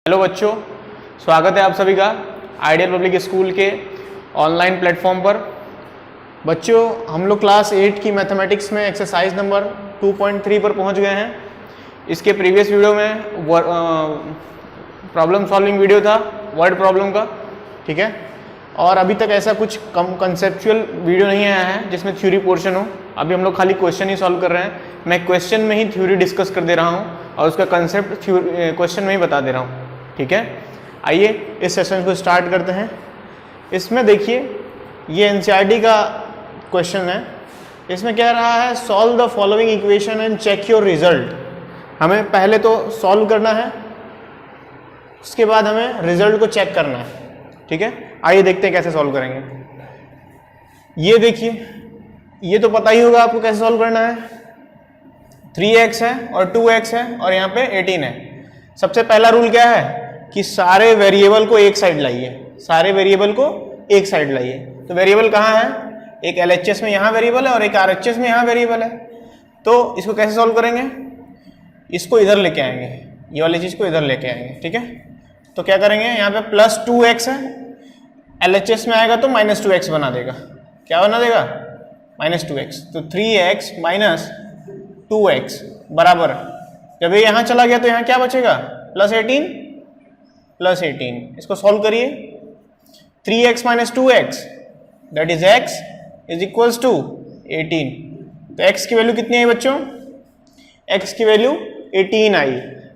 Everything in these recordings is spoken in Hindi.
हेलो बच्चों, स्वागत है आप सभी का आइडियल पब्लिक स्कूल के ऑनलाइन प्लेटफॉर्म पर। बच्चों, हम लोग क्लास 8 की मैथमेटिक्स में एक्सरसाइज नंबर 2.3 पर पहुंच गए हैं। इसके प्रीवियस वीडियो में प्रॉब्लम सॉल्विंग वीडियो था वर्ड प्रॉब्लम का, ठीक है। और अभी तक ऐसा कुछ कंसेप्चुअल वीडियो नहीं आया है जिसमें थ्योरी पोर्शन हो। अभी हम लोग खाली क्वेश्चन ही सॉल्व कर रहे हैं। मैं क्वेश्चन में ही थ्योरी डिस्कस कर दे रहा हूँ और उसका कंसेप्ट क्वेश्चन में ही बता दे रहा हूँ, ठीक है। आइए इस सेशन को स्टार्ट करते हैं। इसमें देखिए, ये एनसीईआरटी का क्वेश्चन है। इसमें क्या रहा है, solve the following equation and check your result. हमें पहले तो सॉल्व करना है, उसके बाद हमें रिजल्ट को चेक करना है, ठीक है। आइए देखते हैं कैसे सॉल्व करेंगे। ये देखिए, ये तो पता ही होगा आपको कैसे सॉल्व करना है। 3x है और 2x है और यहाँ पे 18 है। सबसे पहला रूल क्या है कि सारे वेरिएबल को एक साइड लाइए, सारे वेरिएबल को एक साइड लाइए। तो वेरिएबल कहाँ है, एक LHS में यहाँ वेरिएबल है और एक RHS में यहाँ वेरिएबल है। तो इसको कैसे सॉल्व करेंगे, इसको इधर लेके आएंगे, ये वाली चीज़ को इधर लेके आएंगे, ठीक है। तो क्या करेंगे, यहाँ पे प्लस 2x है, LHS में आएगा तो माइनस 2x बना देगा। क्या बना देगा, माइनस 2x। तो 3x माइनस 2x बराबर, जब ये यहाँ चला गया तो यहाँ क्या बचेगा, प्लस 18 प्लस 18। इसको सॉल्व करिए। 3x minus 2x that is x is equals to 18। तो x की वैल्यू कितनी आई बच्चों, x की वैल्यू 18 आई।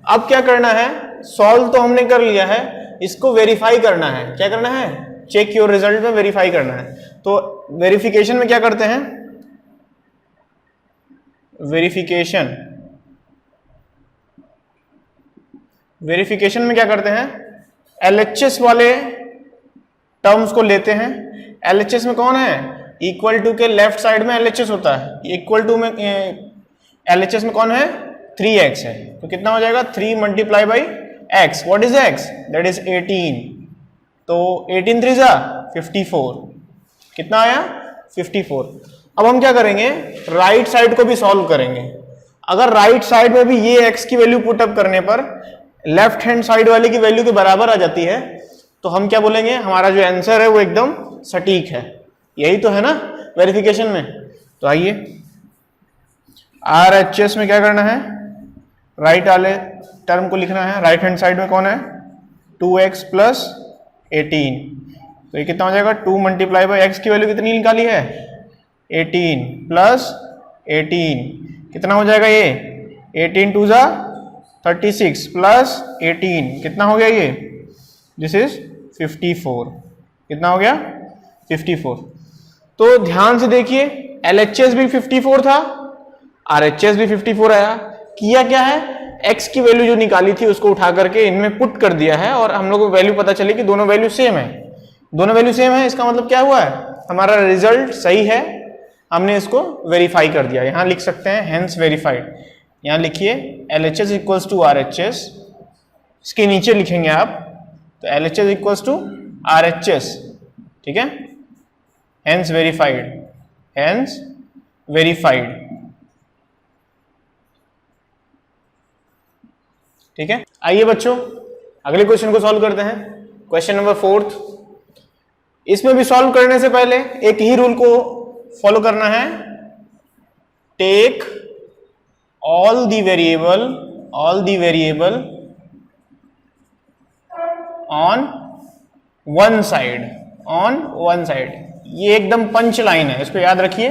अब क्या करना है, सॉल्व तो हमने कर लिया है, इसको वेरीफाई करना है। क्या करना है, चेक योर रिजल्ट में वेरीफाई करना है। तो वेरिफिकेशन में क्या करते हैं, वेरिफिकेशन में क्या करते हैं, LHS वाले टर्म्स को लेते हैं। LHS में कौन है, इक्वल टू के लेफ्ट साइड में LHS होता है। इक्वल टू में LHS में कौन है, 3x है। तो कितना हो जाएगा, 3 multiply by x। What is x, that is 18। तो 18 3 जा 54। कितना आया, 54। अब हम क्या करेंगे, राइट साइड को भी सॉल्व करेंगे। अगर राइट साइड में भी ये x की वैल्यू पुटअप करने पर लेफ्ट हैंड साइड वाले की वैल्यू के बराबर आ जाती है, तो हम क्या बोलेंगे, हमारा जो आंसर है वो एकदम सटीक है। यही तो है ना वेरिफिकेशन में। तो आइए, RHS में क्या करना है, राइट वाले टर्म को लिखना है। राइट हैंड साइड में कौन है, 2x प्लस 18। तो ये कितना हो जाएगा, 2 मल्टीप्लाई बाई x की वैल्यू कितनी निकाली है, 18 प्लस 18 कितना हो जाएगा, ये 18 2 जा 36 प्लस 18 कितना हो गया, ये दिस इज 54। कितना हो गया, 54। तो ध्यान से देखिए, LHS भी 54 था, RHS भी 54 आया। किया क्या है, x की वैल्यू जो निकाली थी उसको उठा करके इनमें पुट कर दिया है और हम लोग को वैल्यू पता चली कि दोनों वैल्यू सेम है। दोनों वैल्यू सेम है, इसका मतलब क्या हुआ है, हमारा रिजल्ट सही है। हमने इसको वेरीफाई कर दिया। यहां लिख सकते हैं हेंस वेरीफाइड। यहां लिखिए LHS इक्वल्स टू RHS, इसके नीचे लिखेंगे आप, तो LHS इक्वल्स टू RHS, ठीक है। हेंस वेरीफाइड, हेंस वेरीफाइड, ठीक है। आइए बच्चों, अगले क्वेश्चन को सॉल्व करते हैं। Question number 4। इसमें भी सॉल्व करने से पहले एक ही रूल को फॉलो करना है, take all the variable on one side. ये एकदम पंच लाइन है, इसको याद रखिए।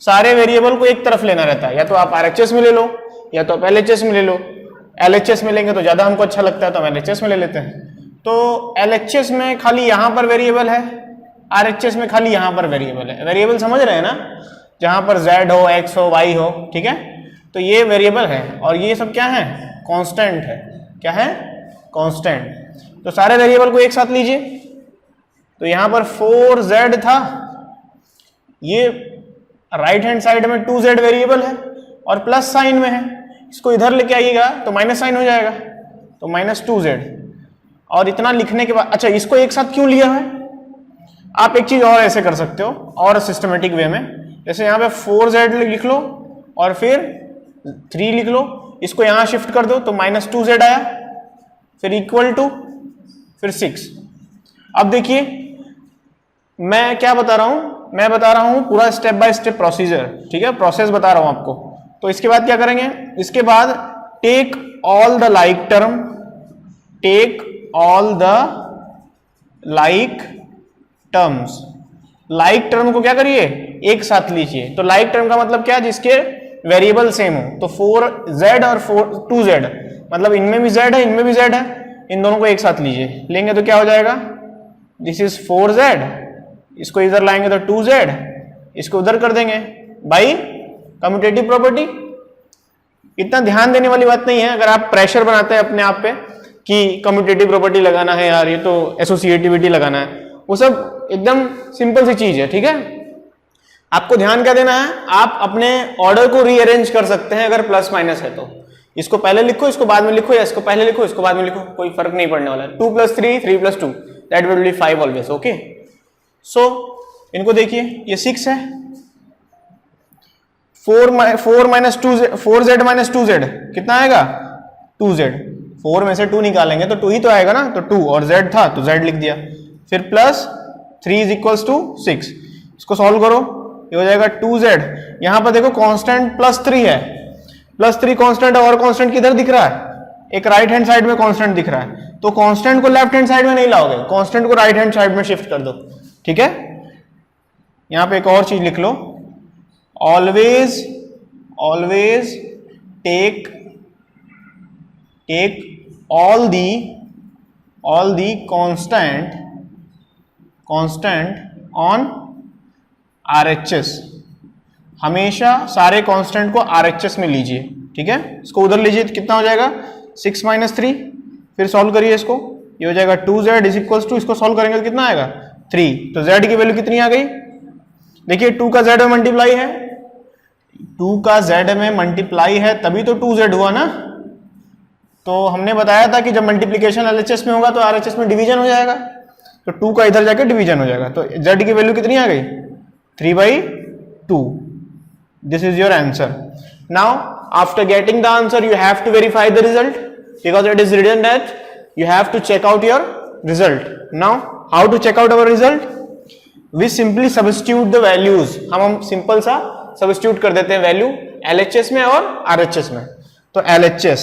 सारे वेरिएबल को एक तरफ लेना रहता है, या तो आप RHS में ले लो या तो आप LHS में ले लो। LHS में लेंगे तो ज्यादा हमको अच्छा लगता है, तो हम LHS में ले लेते हैं। तो LHS में खाली यहां पर वेरिएबल है, RHS में खाली यहां पर वेरिएबल है। वेरिएबल समझ रहे हैं ना, जहां पर z हो, x हो, y हो, ठीक है। तो ये वेरिएबल है और ये सब क्या है, कांस्टेंट है। क्या है, कांस्टेंट। तो सारे वेरिएबल को एक साथ लीजिए। तो यहां पर 4z था, ये राइट हैंड साइड में 2z वेरिएबल है और प्लस साइन में है। इसको इधर लेके आइएगा तो माइनस साइन हो जाएगा, तो माइनस 2z। और इतना लिखने के बाद, अच्छा इसको एक साथ क्यों लिया है, आप एक चीज और ऐसे कर सकते हो और सिस्टमेटिक वे में। जैसे यहाँ पे 4z लिख लो और फिर 3 लिख लो, इसको यहां शिफ्ट कर दो तो -2z आया, फिर इक्वल टू, फिर 6। अब देखिए मैं क्या बता रहा हूं, मैं बता रहा हूं पूरा स्टेप बाय स्टेप प्रोसीजर, ठीक है, प्रोसेस बता रहा हूं आपको। तो इसके बाद क्या करेंगे, इसके बाद take all the like term, take all the like terms, like term को क्या करिए एक साथ लीजिए। तो लाइक टर्म का मतलब क्या, जिसके वेरिएबल सेम हो। तो 4z और 2z, मतलब इनमें भी z है इनमें भी z है, इन दोनों को एक साथ लीजिए। लेंगे तो क्या हो जाएगा, दिस इज 4z, इसको इधर लाएंगे तो 2z, इसको उधर कर देंगे बाई कम्यूटेटिव प्रॉपर्टी। इतना ध्यान देने वाली बात नहीं है। अगर आप प्रेशर बनाते हैं अपने आप पे कि कम्यूटेटिव प्रॉपर्टी लगाना है यार, ये तो एसोसिएटिविटी लगाना है, वो सब एकदम सिंपल सी चीज है, ठीक है। आपको ध्यान क्या देना है, आप अपने ऑर्डर को रीअरेंज कर सकते हैं अगर प्लस माइनस है तो। इसको पहले लिखो इसको बाद में लिखो, या इसको पहले लिखो इसको बाद में लिखो, कोई फर्क नहीं पड़ने वाला है। 2 + 3, 3 + 2, that will be 5 always, okay. So इनको देखिए, ये 6 है, 4z माइनस 2z कितना आएगा, 2z। 4 में से 2 निकालेंगे तो 2 ही तो आएगा ना, तो 2, और z था तो z लिख दिया। फिर प्लस 3 = 6, इसको सॉल्व करो, ये हो जाएगा 2z। यहां पर देखो कांस्टेंट +3 है, +3 कांस्टेंट है, और कांस्टेंट किधर दिख रहा है, एक राइट हैंड साइड में कांस्टेंट दिख रहा है। तो कांस्टेंट को लेफ्ट हैंड साइड में नहीं लाओगे, कांस्टेंट को राइट हैंड साइड में शिफ्ट कर दो, ठीक है। यहां पे एक और चीज लिख लो, always take all the constant on RHS, हमेशा सारे कांस्टेंट को RHS में लीजिए, ठीक है। इसको उधर लीजिए तो कितना हो जाएगा, 6 - 3, फिर सॉल्व करिए इसको, ये हो जाएगा 2z = इसको सॉल्व करेंगे तो कितना आएगा 3। तो z की वैल्यू कितनी आ गई, देखिए 2 का z में मल्टीप्लाई है, 2 का z में मल्टीप्लाई है तभी तो 2z हुआ ना। तो हमने बताया था कि जब मल्टीप्लीकेशन LHS में होगा तो RHS में डिवीजन हो जाएगा, तो 2 का इधर जाके डिवीजन हो जाएगा। तो z की वैल्यू कितनी आ गई, 3/2। This is your answer. Now after getting the answer you have to verify the result, because it is written that you have to check out your result. Now how to check out our result, we simply substitute the values, हम सिंपल सा substitute कर देते हैं वैल्यू LHS में और RHS में। तो LHS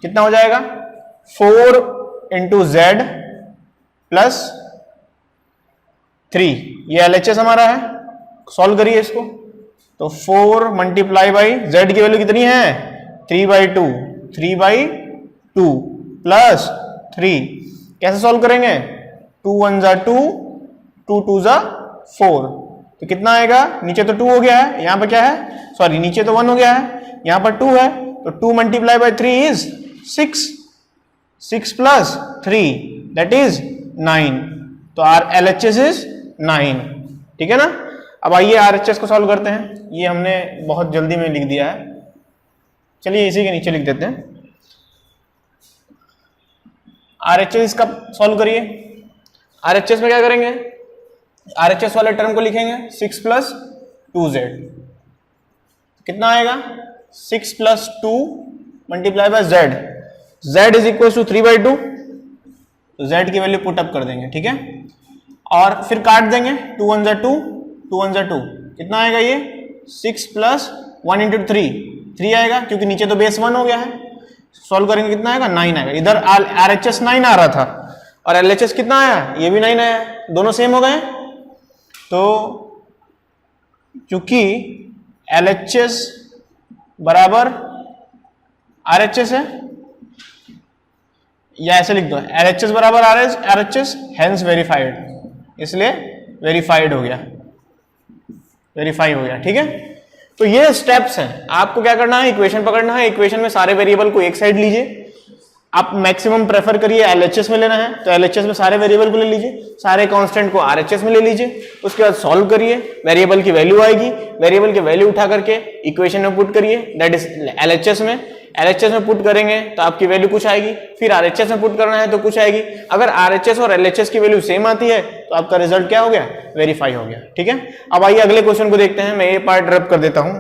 कितना हो जाएगा, 4 × z + 3, ये LHS हमारा है, सॉल्व करिए इसको। तो 4 × z की वैल्यू कितनी है, 3/2, 3/2 + 3, कैसे सॉल्व करेंगे, 2 × 1 = 2, 2 × 2 = 4, तो कितना आएगा, नीचे तो 2 हो गया है, यहां पर क्या है, सॉरी नीचे तो 1 हो गया है, यहां पर 2 है, तो 2 × 3 इज 6, 6 + 3 दैट इज 9। तो आर LHS इज 9, ठीक है ना। अब आइए RHS को सॉल्व करते हैं, ये हमने बहुत जल्दी में लिख दिया है, चलिए इसी के नीचे लिख देते हैं। RHS का सॉल्व करिए। RHS में क्या करेंगे, RHS वाले टर्म को लिखेंगे 6 + 2z, कितना आएगा, 6 + 2 × z, z = 3/2, तो z की वैल्यू पुट अप कर देंगे, ठीक है। और फिर काट देंगे, 2 × 1 = 2, 2 × 1 = 2, कितना आएगा ये, 6 + 1 × 3, 3 आएगा, क्योंकि नीचे तो बेस 1 हो गया है। सॉल्व करेंगे कितना आएगा, 9 आएगा। इधर RHS 9 आ रहा था और LHS कितना आया, ये भी 9 आया, दोनों सेम हो गए। तो चूंकि LHS बराबर RHS है, या ऐसे लिख दो, LHS बराबर RHS हेंस वेरीफाइड, इसलिए वेरीफाइड हो गया, वेरीफाई हो गया, ठीक है। तो ये स्टेप्स हैं, आपको क्या करना है, इक्वेशन पकड़ना है, इक्वेशन में सारे वेरिएबल को एक साइड लीजिए। आप मैक्सिमम प्रेफर करिए LHS में लेना है, तो LHS में सारे वेरिएबल को ले लीजिए, सारे कांस्टेंट को RHS में ले लीजिए, उसके बाद सॉल्व करिए, वेरिएबल की वैल्यू आएगी, वेरिएबल की वैल्यू उठा करके इक्वेशन में पुट करिए, दैट इज LHS में पुट करेंगे तो आपकी वैल्यू कुछ आएगी, फिर RHS में पुट करना है तो कुछ आएगी। अगर RHS और LHS की वैल्यू सेम आती है तो आपका रिजल्ट क्या हो गया, वेरीफाई हो गया, ठीक है। अब आइए अगले क्वेश्चन को देखते हैं, मैं ये पार्ट रब कर देता हूं।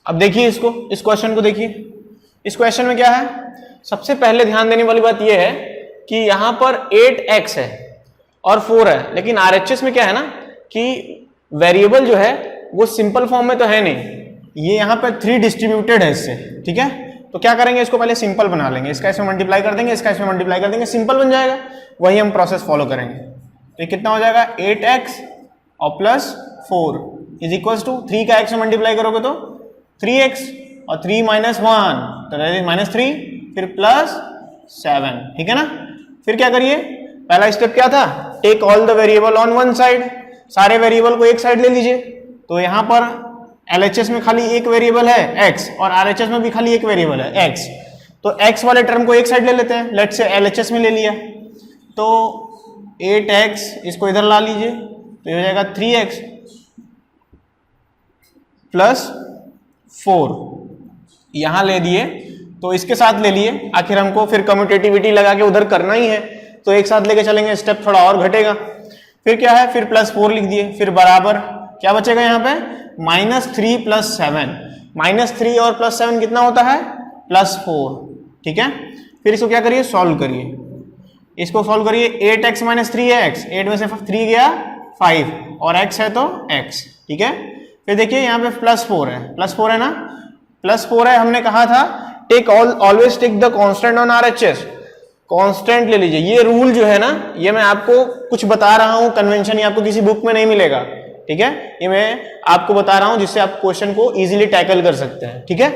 अब देखिए इसको, इस क्वेश्चन को देखिए। इस क्वेश्चन में क्या है, सबसे पहले ध्यान देने वाली बात यह है कि यहां पर 8x है और 4 है, लेकिन RHS में क्या है ना कि वेरिएबल जो है वो सिंपल फॉर्म में तो है नहीं, ये यहाँ पर 3 डिस्ट्रीब्यूटेड है इससे, ठीक है। तो क्या करेंगे, इसको पहले सिंपल बना लेंगे, इसका इसमें मल्टीप्लाई कर देंगे, इसका इसमें मल्टीप्लाई कर देंगे, सिंपल बन जाएगा। वही हम प्रोसेस फॉलो करेंगे। तो ये कितना हो जाएगा, 8x और प्लस 4 इज इक्वल टू 3 का x में मल्टीप्लाई करोगे तो 3x और 3 माइनस 1 तो -3 फिर प्लस 7, ठीक है ना। फिर क्या करिए, पहला स्टेप क्या था, take all the variable on one side, सारे वेरिएबल को एक साइड ले लीजिए। तो यहाँ पर LHS में खाली एक वेरिएबल है x और RHS में भी खाली एक वेरिएबल है x, तो x वाले टर्म को एक साइड ले लेते हैं। लेट्स से LHS में ले लिया तो 8x इसको इधर ला लीजिए तो ये हो जाएगा 3x प्लस 4, यहां ले दिए तो इसके साथ ले लिए, आखिर हमको फिर कम्यूटेटिविटी लगा के उधर करना ही है तो एक साथ लेके चलेंगे, स्टेप थोड़ा और घटेगा। फिर क्या है, फिर प्लस 4 लिख दिए, फिर बराबर क्या बचेगा यहाँ पे, -3 प्लस 7, -3 और प्लस 7 कितना होता है, +4, ठीक है। फिर इसको क्या करिए, सॉल्व करिए, इसको सॉल्व करिए। 8x माइनस 3 है x, 8 में से 3 गया 5 और x है तो x, ठीक है। फिर देखिए यहाँ पे +4 है, +4 है ना, +4 है। हमने कहा था take always take the constant on RHS, constant ले लीजिए। ये रूल जो है ना, ये मैं आपको कुछ बता रहा हूँ, कन्वेंशन ये आपको किसी बुक में नहीं मिलेगा, ठीक है। ये मैं आपको बता रहा हूँ जिससे आप क्वेश्चन को इजीली टैकल कर सकते हैं, ठीक है।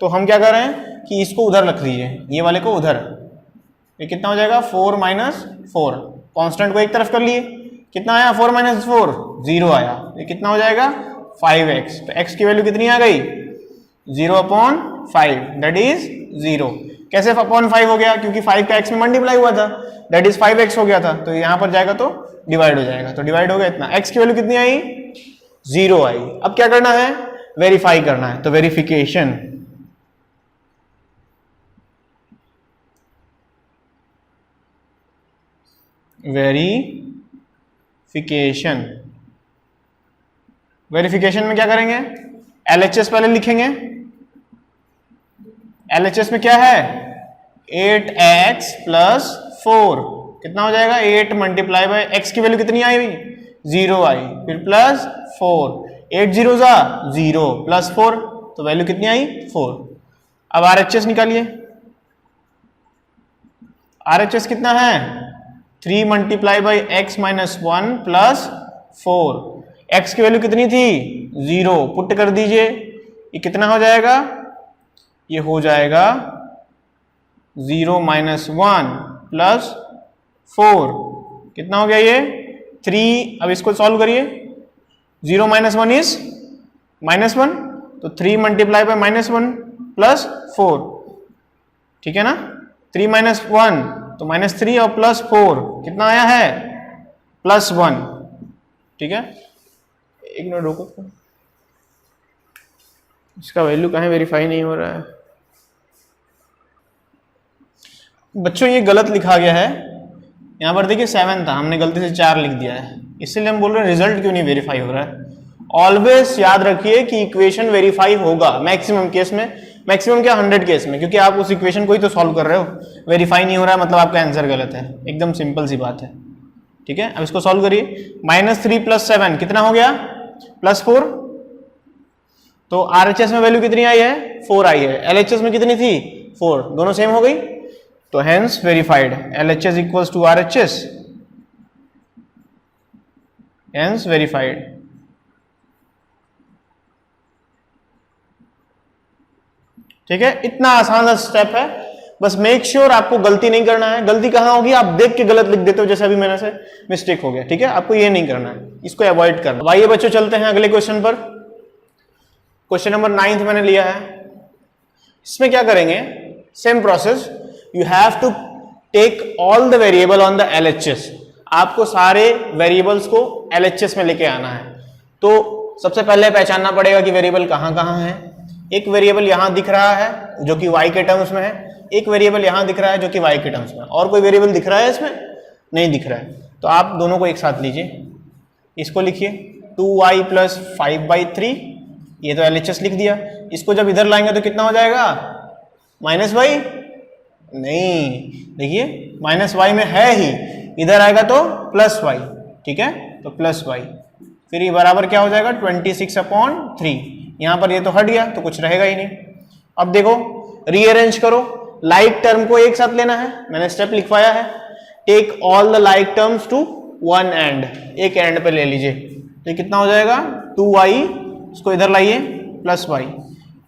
तो हम क्या कर रहे हैं कि इसको उधर रख दीजिए, ये वाले को उधर, ये कितना हो जाएगा 4 माइनस 4, कॉन्स्टेंट को एक तरफ कर लिए, कितना आया 4 माइनस 4 0 आया, ये कितना हो जाएगा 5x, तो x की वैल्यू कितनी आ गई 0/5 दैट इज 0। कैसे अपॉन 5 हो गया, क्योंकि 5 का x में मल्टीप्लाई हुआ था दैट इज 5x हो गया था, तो यहाँ पर जाएगा तो डिवाइड हो जाएगा, तो डिवाइड हो गया इतना, x की वैल्यू कितनी आई 0 आई। अब क्या करना है, वेरीफाई करना है, तो वेरिफिकेशन, वेरिफिकेशन में क्या करेंगे, LHS पहले लिखेंगे। LHS में क्या है 8x प्लस 4 कितना हो जाएगा 8 मल्टीप्लाई बाय x की वैल्यू कितनी आई 0 आई, फिर प्लस 4, 8 0 जा 0 प्लस 4 तो वैल्यू कितनी आई 4। अब RHS निकालिए, RHS कितना है 3 multiply by x minus 1 plus 4, x की वैल्यू कितनी थी 0, पुट कर दीजिए, ये कितना हो जाएगा, ये हो जाएगा 0 माइनस 1 प्लस 4, कितना हो गया ये 3। अब इसको सॉल्व करिए, 0 माइनस 1 इज -1, तो 3 मल्टीप्लाई बाई -1 प्लस 4, ठीक है ना, 3 माइनस 1 तो -3 और प्लस 4 कितना आया है +1, ठीक है। एक मिनट रुको, इसका वैल्यू कहाँ वेरीफाई नहीं हो रहा है बच्चों, ये गलत लिखा गया है, यहाँ पर देखिए 7 था, हमने गलती से 4 लिख दिया है, इसलिए हम बोल रहे हैं रिजल्ट क्यों नहीं वेरीफाई हो रहा है। ऑलवेज याद रखिए कि इक्वेशन वेरीफाई होगा मैक्सिमम केस में, मैक्सिमम क्या 100 केस में, क्योंकि आप उस इक्वेशन को ही तो सॉल्व कर रहे हो, वेरीफाई नहीं हो रहा है मतलब आपका आंसर गलत है, एकदम सिंपल सी बात है, ठीक है। अब इसको सॉल्व करिए, -3 प्लस 7 कितना हो गया +4, तो RHS में वैल्यू कितनी आई है 4 आई है, LHS में कितनी थी 4, दोनों सेम हो गई, तो hence verified, LHS equals to RHS, hence verified. ठीक है, इतना आसान सा स्टेप है, बस मेक श्योर आपको गलती नहीं करना है। गलती कहां होगी, आप देख के गलत लिख देते हो, जैसे अभी मैंने से मिस्टेक हो गया, ठीक है, आपको ये नहीं करना है, इसको अवॉइड करना। अब आइए बच्चों चलते हैं अगले क्वेश्चन पर। क्वेश्चन नंबर 9 मैंने लिया है, इसमें क्या करेंगे, same process, you have to take all the variable on the LHS, आपको सारे वेरिएबल्स को LHS में लेके आना है। तो सबसे पहले पहचानना पड़ेगा कि वेरिएबल कहां कहां है। एक वेरिएबल यहां दिख रहा है जो कि y के टर्म्स में है, एक वेरिएबल यहां दिख रहा है जो कि y के टर्म्स में, और कोई वेरिएबल दिख रहा है इसमें नहीं दिख रहा है, तो आप दोनों को एक साथ लीजिए, इसको लिखिए 2y प्लस 5/3 ये तो LHS लिख दिया, इसको जब इधर लाएंगे तो कितना हो जाएगा माइनस वाई, नहीं देखिए माइनस वाई में है ही, इधर आएगा तो प्लस वाई, ठीक है, तो प्लस वाई, फिर ये बराबर क्या हो जाएगा 26/3, यहाँ पर ये तो हट गया तो कुछ रहेगा ही नहीं। अब देखो रीअरेंज करो, लाइक टर्म को एक साथ लेना है, मैंने स्टेप लिखवाया है, take all the like terms to one end, एक एंड पे ले लीजिए, तो कितना हो जाएगा 2y, इसको इधर लाइए प्लस y,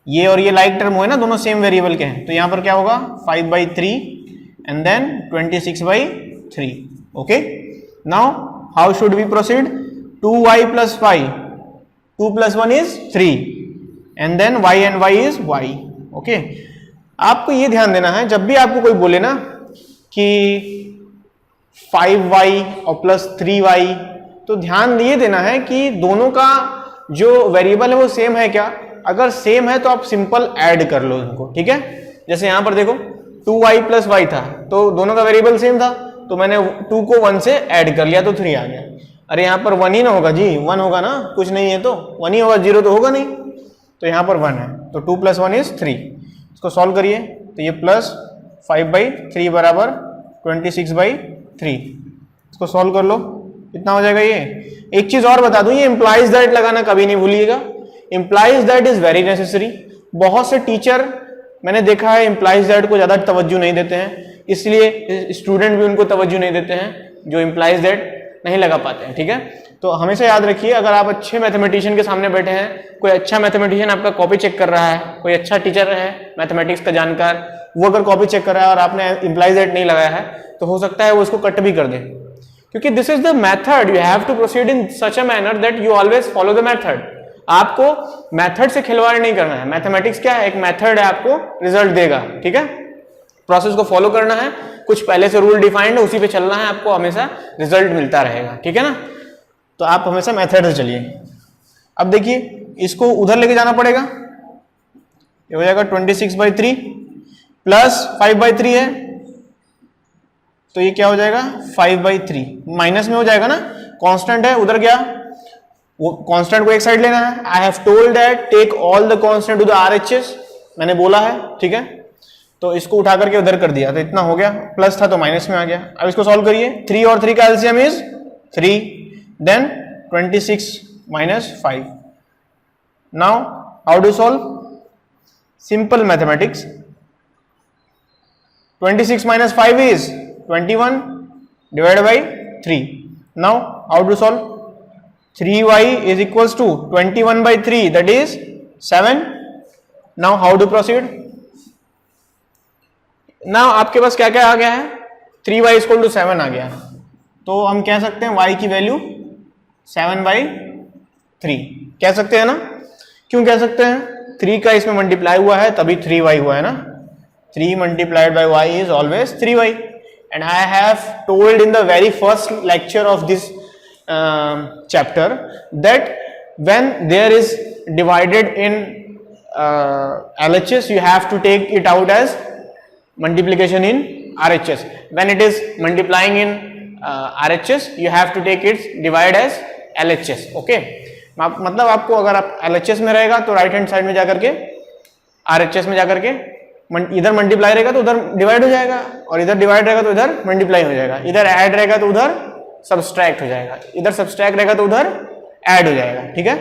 ये और ये लाइक टर्म हुए ना, दोनों सेम वेरिएबल के हैं, तो यहाँ पर क्या होगा 5/3 and then 26/3, okay. Now how should we proceed, 2y plus 5, 2 plus 1 is 3 and then y and y is y, okay. आपको ये ध्यान देना है जब भी आपको कोई बोले ना कि 5y और प्लस 3y, तो ध्यान ये देना है कि दोनों का जो वेरिएबल है वो सेम है क्या, अगर सेम है तो आप सिंपल ऐड कर लो उनको, ठीक है। जैसे यहां पर देखो 2y प्लस y था तो दोनों का वेरिएबल सेम था, तो मैंने 2 को 1 से ऐड कर लिया तो 3 आ गया। अरे यहाँ पर 1 ही ना होगा जी, 1 होगा ना, कुछ नहीं है तो 1 ही होगा, 0 तो होगा नहीं, तो यहाँ पर 1 है, तो 2 + 1 is 3, इसको सॉल्व करिए तो ये प्लस 5/3 बराबर 26/3, इसको सॉल्व कर लो कितना हो जाएगा ये। एक चीज और बता दूं, ये इंप्लाइज दैट लगाना कभी नहीं भूलिएगा, implies that is very necessary. बहुत से टीचर मैंने देखा है इंप्लाइज दैट को ज्यादा तवज्जो नहीं देते हैं, इसलिए स्टूडेंट भी उनको तवज्जो नहीं देते हैं जो इंप्लाइज दैट नहीं लगा पाते हैं, ठीक है। तो हमेशा याद रखिए, अगर आप अच्छे मैथमेटिशियन के सामने बैठे हैं, कोई अच्छा मैथमेटिशियन आपका कॉपी चेक कर रहा है, कोई अच्छा टीचर है मैथमेटिक्स का जानकार, वो अगर कॉपी चेक कर रहा है और आपने इंप्लाइज दैट नहीं लगाया है तो हो सकता है वो उसको कट भी कर दे, क्योंकि this is the method, you have to proceed in such a manner that you always follow the method. आपको मेथड से खिलवाड़ नहीं करना है, मैथमेटिक्स क्या है, एक मेथड है, आपको रिजल्ट देगा, ठीक है। प्रोसेस को फॉलो करना है, कुछ पहले से रूल डिफाइंड है उसी पे चलना है, आपको हमेशा रिजल्ट मिलता रहेगा, ठीक है ना। तो आप हमेशा मेथड से चलिए। अब देखिए इसको उधर लेके जाना पड़ेगा, ये हो जाएगा 26/3 प्लस 5/3 है, तो ये क्या हो जाएगा 5/3, माइनस में हो जाएगा ना, कांस्टेंट है उधर गया, वो कांस्टेंट को एक साइड लेना है। I have told that take all the constant to the RHS, मैंने बोला है, ठीक है। तो इसको उठा करके उधर कर दिया तो इतना हो गया, प्लस था तो माइनस में आ गया। अब इसको सॉल्व करिए, 3 और 3 का LCM is 3, then 26 - 5। Now how do solve, simple mathematics, 26 - 5 is 21 divided by 3. Now how to solve, 3y is equals to 21/3, that is 7. Now how to proceed, now आपके पास क्या क्या आ गया है, 3y = 7 आ गया, तो हम कह सकते हैं y की वैल्यू 7/3 कह सकते हैं ना। क्यों कह सकते हैं, 3 का इसमें मल्टीप्लाई हुआ है तभी 3y हुआ है ना, 3 multiplied by y is always 3y, and I have told in the very first lecture of this chapter that when there is divided in LHS you have to take it out as multiplication in RHS, when it is multiplying in RHS you have to take its divide as LHS, okay। मतलब आपको अगर आप LHS में रहेगा तो राइट हैंड साइड में जाकर के RHS में जाकर के इधर मल्टीप्लाई रहेगा तो उधर डिवाइड हो जाएगा, और इधर डिवाइड रहेगा तो इधर मल्टीप्लाई हो जाएगा, इधर ऐड रहेगा तो उधर सब्सट्रैक्ट हो जाएगा, इधर सब्सट्रैक्ट रहेगा तो उधर ऐड हो जाएगा, ठीक है।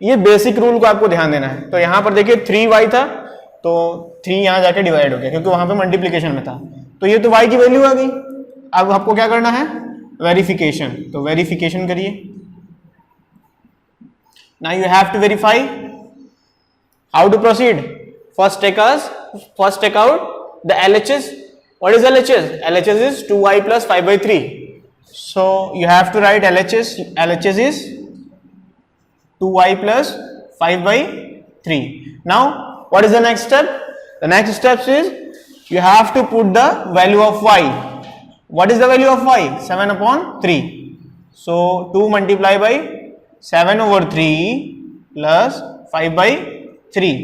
ये बेसिक रूल को आपको ध्यान देना है। तो यहाँ पर देखिए 3y था तो 3 यहाँ जाके डिवाइड हो गया क्योंकि वहां पे मल्टीप्लीकेशन में था, तो ये तो y की वैल्यू आ गई। अब आपको क्या करना है, वेरिफिकेशन, तो वेरिफिकेशन करिए। Now you have to verify, how to proceed, first take out the LHS. What is LHS? LHS is 2y plus 5/3. So you have to write LHS. LHS is 2y plus 5/3. Now what is the next step? The next step is you have to put the value of y. What is the value of y? 7/3. So 2 multiply by 7/3 plus 5/3.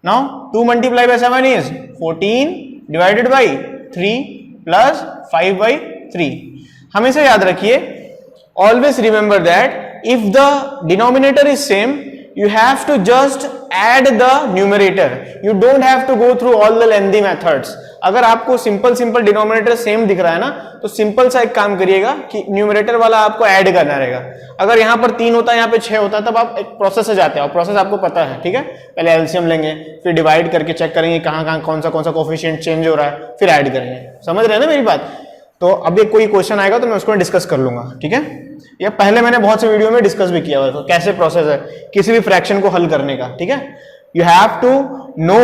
Now 2 multiplied by 7 is 14 divided by 3 plus 5/3. हमेशा याद रखिए, always remember that if the denominator is same you have to just add the numerator. You don't have to go through all the lengthy methods. अगर आपको सिंपल डिनोमिनेटर सेम दिख रहा है ना, तो सिंपल सा एक काम करिएगा कि न्यूमरेटर वाला आपको ऐड करना रहेगा. अगर यहाँ पर 3 होता है, यहाँ पे 6 होता है, तब आप एक प्रोसेस से जाते हैं और प्रोसेस आपको पता है. ठीक है, पहले एलसीएम लेंगे, फिर डिवाइड करके चेक करेंगे कहाँ कौन सा कोफिशिएंट चेंज हो रहा है, फिर ऐड करेंगे. समझ रहे हैं ना मेरी बात? तो अभी कोई क्वेश्चन आएगा तो मैं उसको डिस्कस कर लूंगा. ठीक है, या पहले मैंने बहुत से वीडियो में डिस्कस भी किया हुआ है कैसे प्रोसेस है किसी भी फ्रैक्शन को हल करने का. ठीक है, you have to know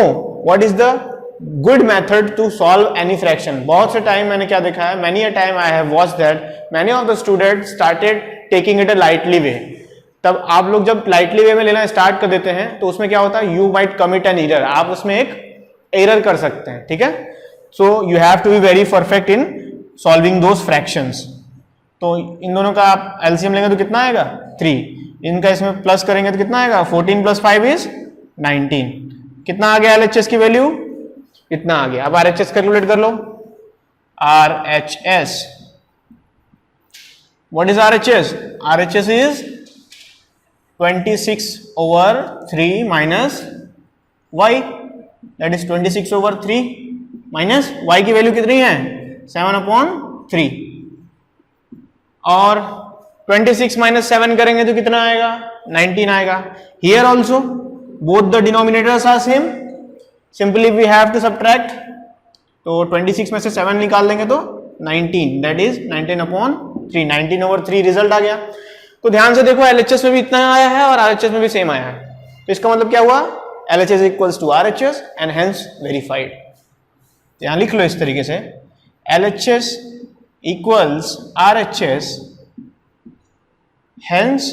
what is the good method to solve any fraction. बहुत से टाइम मैंने क्या देखा है, many a time I have watched that many of the students started taking it a lightly way. तब आप लोग जब लाइटली वे में लेना स्टार्ट कर देते हैं तो उसमें क्या होता है, you might commit an error. आप उसमें एक एरर कर सकते हैं. ठीक है, so you have to be very perfect in solving those fractions. तो इन दोनों का आप एलसीएम लेंगे तो कितना आएगा 3. इनका इसमें प्लस करेंगे तो कितना आएगा 14 + 5 = 19. कितना आ गया एलएचएस की वैल्यू, इतना आ गया. अब आरएचएस कैलकुलेट कर लो. RHS, what is RHS? RHS is 26/3 minus y, that is 26/3 minus y की वैल्यू कितनी है 7/3. और 26 - 7 करेंगे तो कितना आएगा 19 आएगा. Here also both the denominators are same, simply we have to subtract. तो 26 में से 7 निकाल देंगे तो 19, दैट इज 19/3. 19/3 रिजल्ट आ गया. तो ध्यान से देखो, एलएचएस में भी इतना आया है और आरएचएस में भी सेम आया है. तो इसका मतलब क्या हुआ, LHS equals to RHS and hence verified. यहां लिख लो इस तरीके से, LHS equals RHS, hence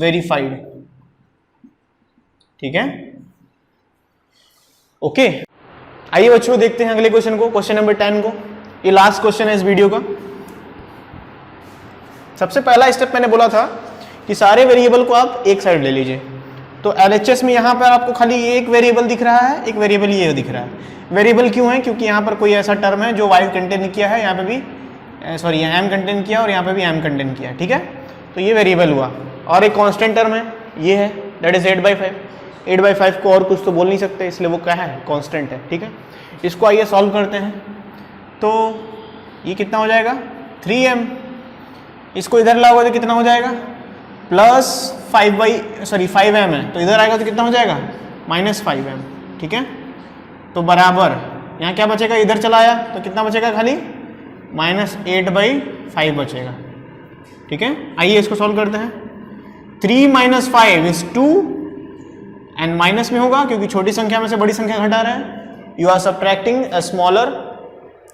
verified. ठीक है, ओके. आइए बच्चों देखते हैं अगले क्वेश्चन को, क्वेश्चन नंबर 10 को. ये लास्ट क्वेश्चन है इस वीडियो का. सबसे पहला स्टेप मैंने बोला था कि सारे वेरिएबल को आप एक साइड ले लीजिए. तो एलएचएस में यहां पर आपको खाली एक वेरिएबल दिख रहा है, एक वेरिएबल ये दिख रहा है. वेरिएबल क्यों है, क्योंकि यहाँ पर कोई ऐसा टर्म है जो y कंटेन किया है, यहाँ पे भी सॉरी यहाँ m कंटेन किया और यहाँ पे भी m कंटेन किया. ठीक है, तो ये वेरिएबल हुआ. और एक कांस्टेंट टर्म है, ये है, दैट इज 8/5. 8/5 को और कुछ तो बोल नहीं सकते, इसलिए वो क्या है, कांस्टेंट है. ठीक है, इसको आइए सॉल्व करते हैं. तो ये कितना हो जाएगा 3m. इसको इधर लाओगे तो कितना हो जाएगा प्लस 5m है, तो इधर आएगा तो कितना हो जाएगा -5m. ठीक है, तो बराबर यहाँ क्या बचेगा, इधर चला आया तो कितना बचेगा, खाली -8/5 बचेगा. ठीक है, आइए इसको सॉल्व करते हैं. 3 - 5 = 2 एंड माइनस में होगा क्योंकि छोटी संख्या में से बड़ी संख्या घटा रहा है. You are subtracting a smaller.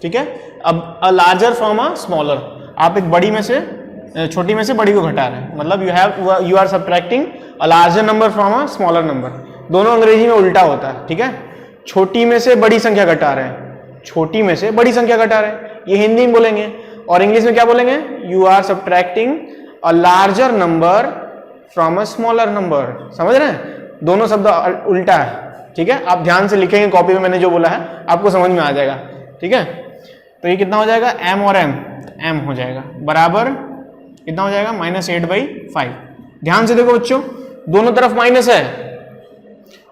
ठीक है, अब a larger from a smaller. आप एक बड़ी में से छोटी में से बड़ी को घटा रहे हैं, मतलब you are subtracting a larger number from a smaller number. दोनों अंग्रेजी में उल्टा होता है. ठीक है, छोटी में से बड़ी संख्या घटा रहे हैं, छोटी में से बड़ी संख्या घटा रहे हैं, ये हिंदी में बोलेंगे. और इंग्लिश में क्या बोलेंगे, you are subtracting a larger number from a smaller number. समझ रहे हैं, दोनों शब्द उल्टा है. ठीक है, आप ध्यान से लिखेंगे कॉपी में मैंने जो बोला है, आपको समझ में आ जाएगा. ठीक है, तो ये कितना हो जाएगा, m और m हो जाएगा, बराबर कितना हो जाएगा -8/5. ध्यान से देखो बच्चों, दोनों तरफ माइनस है,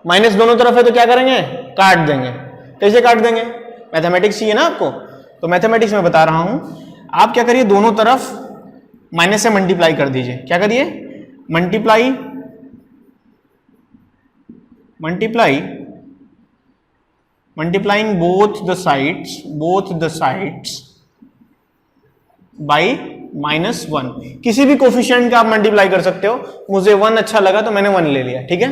माइनस दोनों तरफ है, तो क्या करेंगे, काट देंगे. कैसे काट देंगे, मैथमेटिक्स चाहिए ना आपको, तो मैथमेटिक्स में बता रहा हूं. आप क्या करिए, दोनों तरफ माइनस से मल्टीप्लाई कर दीजिए. क्या करिए, multiplying both the sides by -1. किसी भी कोफिशिएंट का आप मल्टीप्लाई कर सकते हो. मुझे 1 अच्छा लगा तो मैंने 1 ले लिया. ठीक है,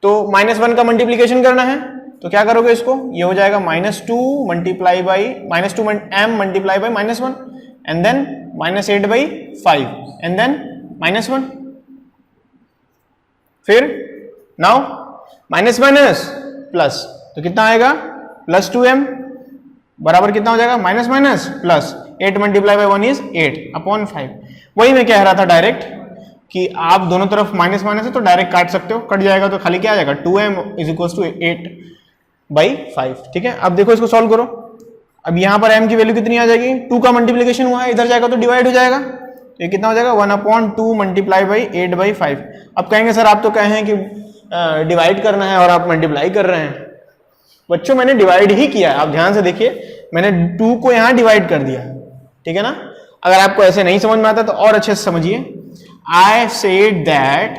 तो -1 का मल्टीप्लीकेशन करना है, तो क्या करोगे, इसको ये हो जाएगा -2 multiply by -2m multiply by -1 and then -8/5 and then -1. फिर नाउ माइनस प्लस, तो कितना आएगा +2m बराबर कितना हो जाएगा -+ 8 मल्टीप्लाई बाई 1 = 8/5. वही मैं कह रहा था डायरेक्ट कि आप दोनों तरफ माइनस है तो डायरेक्ट काट सकते हो, कट जाएगा तो खाली क्या आ जाएगा 2m = 8/5. ठीक है, अब देखो इसको सॉल्व करो. अब यहाँ पर m की वैल्यू कितनी आ जाएगी, 2 का मल्टीप्लीकेशन हुआ है, इधर जाएगा तो डिवाइड हो जाएगा, ये कितना हो जाएगा 1/2 मल्टीप्लाई बाई 8/5। अब कहेंगे सर आप तो कहे हैं कि डिवाइड करना है और आप मल्टीप्लाई कर रहे हैं। बच्चों मैंने डिवाइड ही किया है, आप ध्यान से देखिए, मैंने 2 को यहां डिवाइड कर दिया, ठीक है ना। अगर आपको ऐसे नहीं समझ में आता तो और अच्छे से समझिए। I said that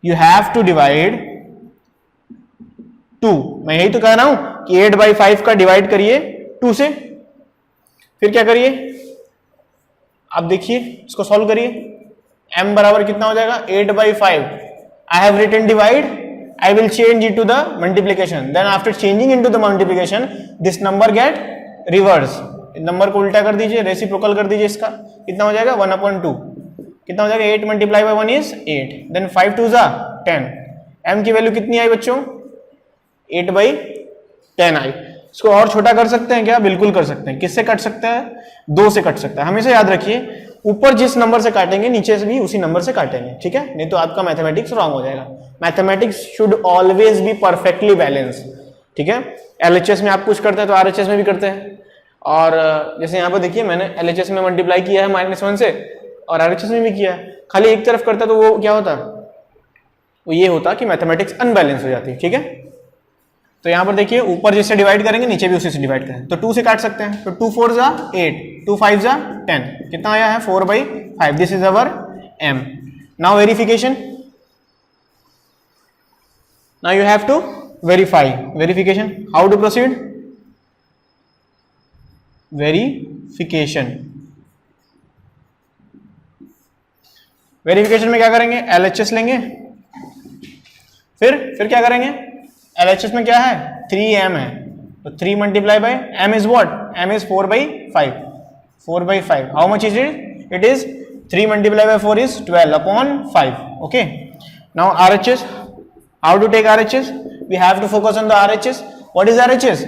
you have to divide 2, मैं यही तो कह रहा हूं कि 8/5 का डिवाइड करिए 2 से, फिर क्या करिए, अब देखिए इसको सॉल्व करिए। m बराबर कितना हो जाएगा 8/5। I have written divide, I will change it to the multiplication. Then after changing into the multiplication, this number get reverse. Number को उल्टा कर दीजिए, रेसिप्रोकल कर दीजिए इसका, कितना हो जाएगा 1/2। कितना हो जाएगा 8 मल्टीप्लाई बाई 1 इज 8, देन 5 2 जा 10। m की वैल्यू कितनी आई बच्चों 8/10 आई। इसको और छोटा कर सकते हैं क्या? बिल्कुल कर सकते हैं। किससे कट सकता है? 2 से कट सकता है। हमेशा याद रखिए ऊपर जिस नंबर से काटेंगे नीचे से भी उसी नंबर से काटेंगे, ठीक है, नहीं तो आपका मैथमेटिक्स रॉन्ग हो जाएगा। Mathematics should always be perfectly balance, ठीक है। एलएचएस में आप कुछ करते हैं तो आरएचएस में भी करते हैं, और जैसे यहाँ पर देखिए मैंने एलएचएस में मल्टीप्लाई किया है -1 से और आरएचएस में भी किया है। खाली एक तरफ करता तो वो क्या होता, वो ये होता कि मैथमेटिक्स अनबैलेंस हो जाती है, ठीक है। तो यहाँ पर देखिए ऊपर जिससे डिवाइड करेंगे नीचे भी उसी से डिवाइड करें, तो 2 से काट सकते हैं, तो 2 4 जा 8, 2 5 जा 10, कितना आया है 4/5। This is our m। Now verification, now you have to verify. Verification, how to proceed? Verification, verification में क्या करेंगे, एलएचएस लेंगे, फिर क्या करेंगे, एलएचएस में क्या है 3m है, तो 3 multiply by m is what, m is 4/5, 4/5। How much is it? It is 3 multiply by 4 is 12/5। Okay, now RHS, how to take RHS? We have to focus on the RHS। What is RHS?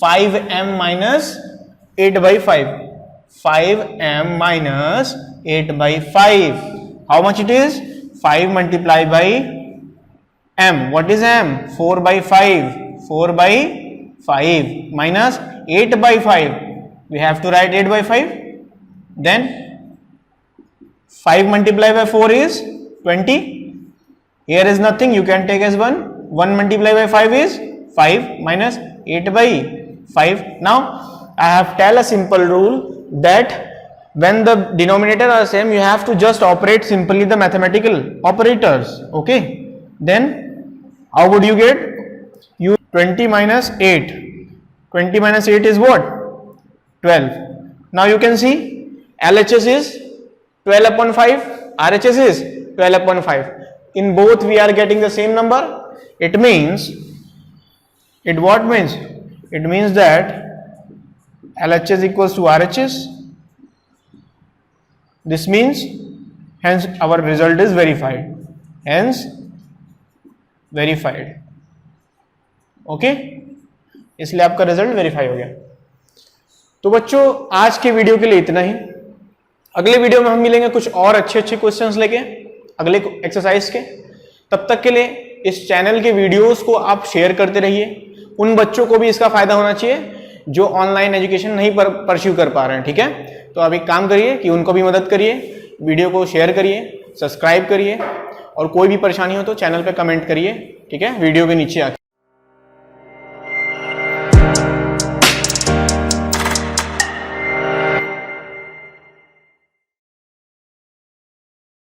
5m minus 8/5, 5m minus 8/5। How much it is? 5 multiply by m. What is m? 4/5, 4/5 minus 8/5. We have to write 8/5. Then 5 multiplied by 4 is 20. Here is nothing, you can take as 1. 1 multiplied by 5 is 5 minus 8/5. Now I have tell a simple rule that when the denominator are same, you have to just operate simply the mathematical operators. Okay, then how would you get? You 20 minus 8. 20 minus 8 is what? 12. Now you can see LHS is 12/5, RHS is 12/5. In both we are getting the same number. It means, it what means? It means that LHS equals to RHS. This means, hence our result is verified. Hence verified. Okay, इसलिए आपका रिजल्ट वेरीफाई हो गया। तो बच्चों आज के वीडियो के लिए इतना ही। अगले वीडियो में हम मिलेंगे कुछ और अच्छे क्वेश्चंस लेके अगले एक्सरसाइज के। तब तक के लिए इस चैनल के वीडियोस को आप शेयर करते रहिए। उन बच्चों को भी इसका फायदा होना चाहिए जो ऑनलाइन एजुकेशन नहीं परस्यू कर पा रहे हैं, ठीक है। तो आप एक काम करिए कि उनको भी मदद करिए, वीडियो को शेयर करिए, सब्सक्राइब करिए, और कोई भी परेशानी हो तो चैनल पे कमेंट करिए, ठीक है, वीडियो के नीचे आके।